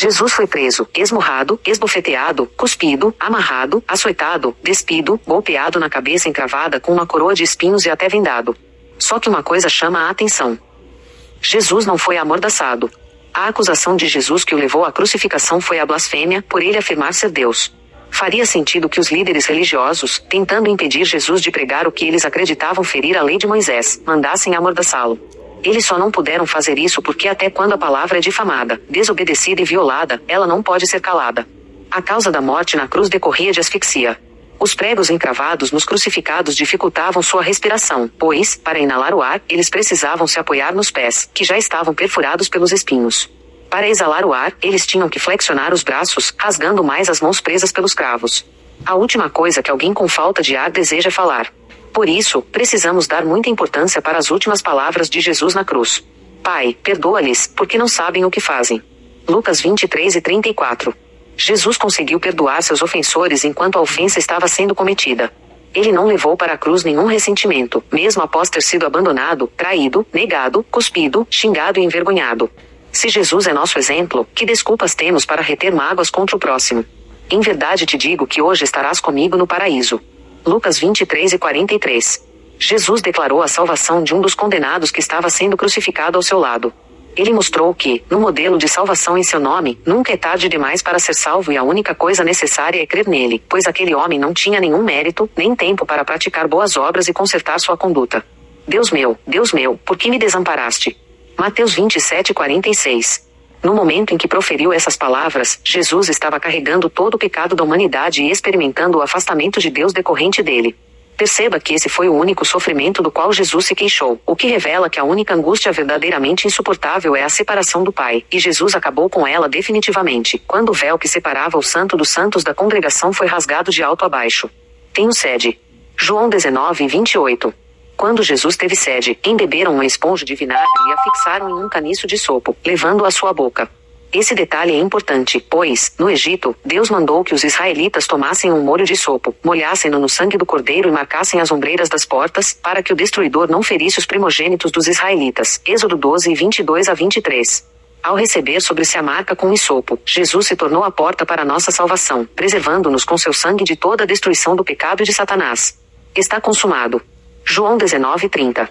Jesus foi preso, esmurrado, esbofeteado, cuspido, amarrado, açoitado, despido, golpeado na cabeça encravada com uma coroa de espinhos e até vendado. Só que uma coisa chama a atenção. Jesus não foi amordaçado. A acusação de Jesus que o levou à crucificação foi a blasfêmia, por ele afirmar ser Deus. Faria sentido que os líderes religiosos, tentando impedir Jesus de pregar o que eles acreditavam ferir a lei de Moisés, mandassem amordaçá-lo. Eles só não puderam fazer isso porque até quando a palavra é difamada, desobedecida e violada, ela não pode ser calada. A causa da morte na cruz decorria de asfixia. Os pregos encravados nos crucificados dificultavam sua respiração, pois, para inalar o ar, eles precisavam se apoiar nos pés, que já estavam perfurados pelos espinhos. Para exalar o ar, eles tinham que flexionar os braços, rasgando mais as mãos presas pelos cravos. A última coisa que alguém com falta de ar deseja falar. Por isso, precisamos dar muita importância para as últimas palavras de Jesus na cruz. Pai, perdoa-lhes, porque não sabem o que fazem. Lucas 23:34. Jesus conseguiu perdoar seus ofensores enquanto a ofensa estava sendo cometida. Ele não levou para a cruz nenhum ressentimento, mesmo após ter sido abandonado, traído, negado, cuspido, xingado e envergonhado. Se Jesus é nosso exemplo, que desculpas temos para reter mágoas contra o próximo? Em verdade te digo que hoje estarás comigo no paraíso. Lucas 23:43. Jesus declarou a salvação de um dos condenados que estava sendo crucificado ao seu lado. Ele mostrou que, no modelo de salvação em seu nome, nunca é tarde demais para ser salvo e a única coisa necessária é crer nele, pois aquele homem não tinha nenhum mérito, nem tempo para praticar boas obras e consertar sua conduta. Deus meu, por que me desamparaste? Mateus 27:46. No momento em que proferiu essas palavras, Jesus estava carregando todo o pecado da humanidade e experimentando o afastamento de Deus decorrente dele. Perceba que esse foi o único sofrimento do qual Jesus se queixou, o que revela que a única angústia verdadeiramente insuportável é a separação do Pai, e Jesus acabou com ela definitivamente, quando o véu que separava o Santo dos Santos da congregação foi rasgado de alto a baixo. Tenho sede. João 19:28. Quando Jesus teve sede, embeberam uma esponja de vinagre e a fixaram em um caniço de sopo, levando-a à sua boca. Esse detalhe é importante, pois, no Egito, Deus mandou que os israelitas tomassem um molho de sopo, molhassem-no no sangue do cordeiro e marcassem as ombreiras das portas, para que o destruidor não ferisse os primogênitos dos israelitas. Êxodo 12:22-23. Ao receber sobre si a marca com hisopo, Jesus se tornou a porta para a nossa salvação, preservando-nos com seu sangue de toda a destruição do pecado e de Satanás. Está consumado. João 19:30.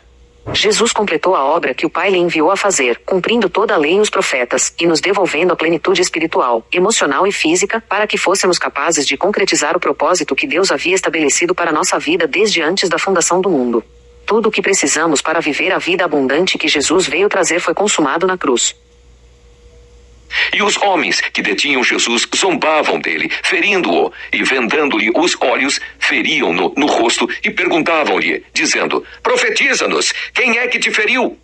Jesus completou a obra que o Pai lhe enviou a fazer, cumprindo toda a lei e os profetas, e nos devolvendo a plenitude espiritual, emocional e física, para que fôssemos capazes de concretizar o propósito que Deus havia estabelecido para nossa vida desde antes da fundação do mundo. Tudo o que precisamos para viver a vida abundante que Jesus veio trazer foi consumado na cruz. E os homens que detinham Jesus zombavam dele, ferindo-o, e vendando-lhe os olhos, feriam-no no rosto e perguntavam-lhe, dizendo: profetiza-nos, quem é que te feriu?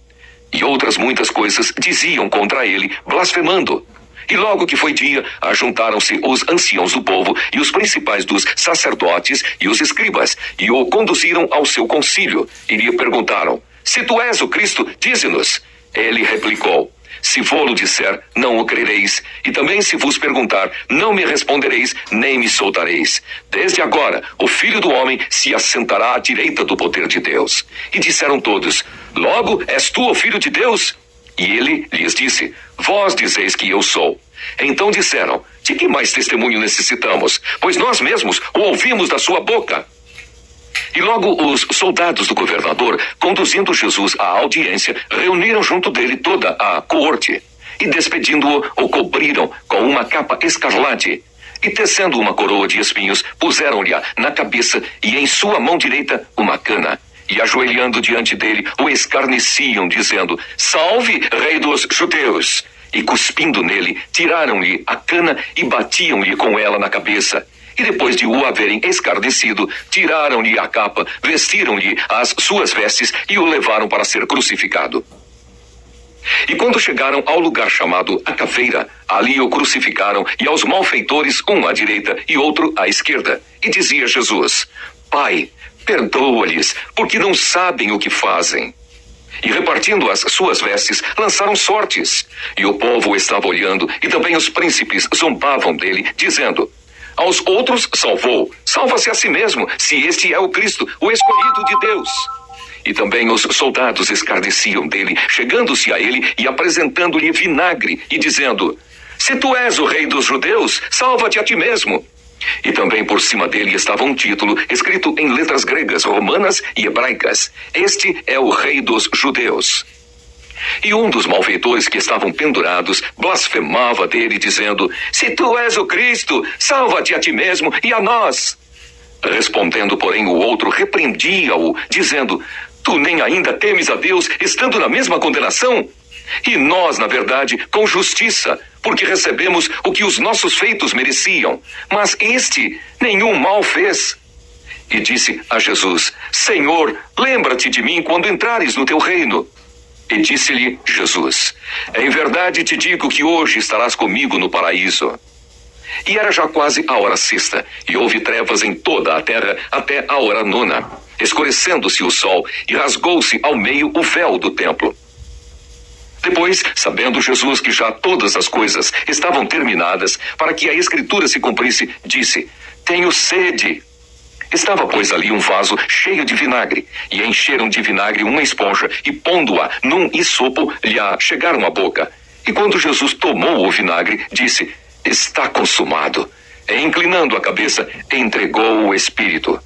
E outras muitas coisas diziam contra ele, blasfemando. E logo que foi dia, ajuntaram-se os anciãos do povo e os principais dos sacerdotes e os escribas, e o conduziram ao seu concílio, e lhe perguntaram: se tu és o Cristo, dize-nos. Ele replicou: se vô-lo disser, não o crereis, e também se vos perguntar, não me respondereis, nem me soltareis. Desde agora, o Filho do Homem se assentará à direita do poder de Deus. E disseram todos: logo, és tu o Filho de Deus? E ele lhes disse: vós dizeis que eu sou. Então disseram: de que mais testemunho necessitamos? Pois nós mesmos o ouvimos da sua boca. E logo os soldados do governador, conduzindo Jesus à audiência, reuniram junto dele toda a coorte. E despedindo-o, o cobriram com uma capa escarlate. E tecendo uma coroa de espinhos, puseram-lhe na cabeça e em sua mão direita uma cana. E ajoelhando diante dele, o escarneciam, dizendo: salve, rei dos judeus! E cuspindo nele, tiraram-lhe a cana e batiam-lhe com ela na cabeça. E depois de o haverem escarnecido, tiraram-lhe a capa, vestiram-lhe as suas vestes e o levaram para ser crucificado. E quando chegaram ao lugar chamado a Caveira, ali o crucificaram, e aos malfeitores, um à direita e outro à esquerda. E dizia Jesus: Pai, perdoa-lhes, porque não sabem o que fazem. E repartindo as suas vestes, lançaram sortes. E o povo estava olhando, e também os príncipes zombavam dele, dizendo: aos outros salvou, salva-se a si mesmo, se este é o Cristo, o escolhido de Deus. E também os soldados escarneciam dele, chegando-se a ele e apresentando-lhe vinagre, e dizendo: se tu és o rei dos judeus, salva-te a ti mesmo. E também por cima dele estava um título escrito em letras gregas, romanas e hebraicas: Este é o rei dos judeus. E um dos malfeitores que estavam pendurados blasfemava dele, dizendo: se tu és o Cristo, salva-te a ti mesmo e a nós. Respondendo, porém, o outro repreendia-o, dizendo: tu nem ainda temes a Deus, estando na mesma condenação? E nós, na verdade, com justiça, porque recebemos o que os nossos feitos mereciam. Mas este nenhum mal fez. E disse a Jesus: Senhor, lembra-te de mim quando entrares no teu reino. E disse-lhe Jesus: em verdade te digo que hoje estarás comigo no paraíso. E era já quase a hora sexta, e houve trevas em toda a terra até a hora nona, escurecendo-se o sol, e rasgou-se ao meio o véu do templo. Depois, sabendo Jesus que já todas as coisas estavam terminadas, para que a Escritura se cumprisse, disse: tenho sede. Estava, pois, ali um vaso cheio de vinagre, e encheram de vinagre uma esponja, e pondo-a num hisopo, lhe a chegaram à boca. E quando Jesus tomou o vinagre, disse: está consumado. E inclinando a cabeça, entregou o Espírito.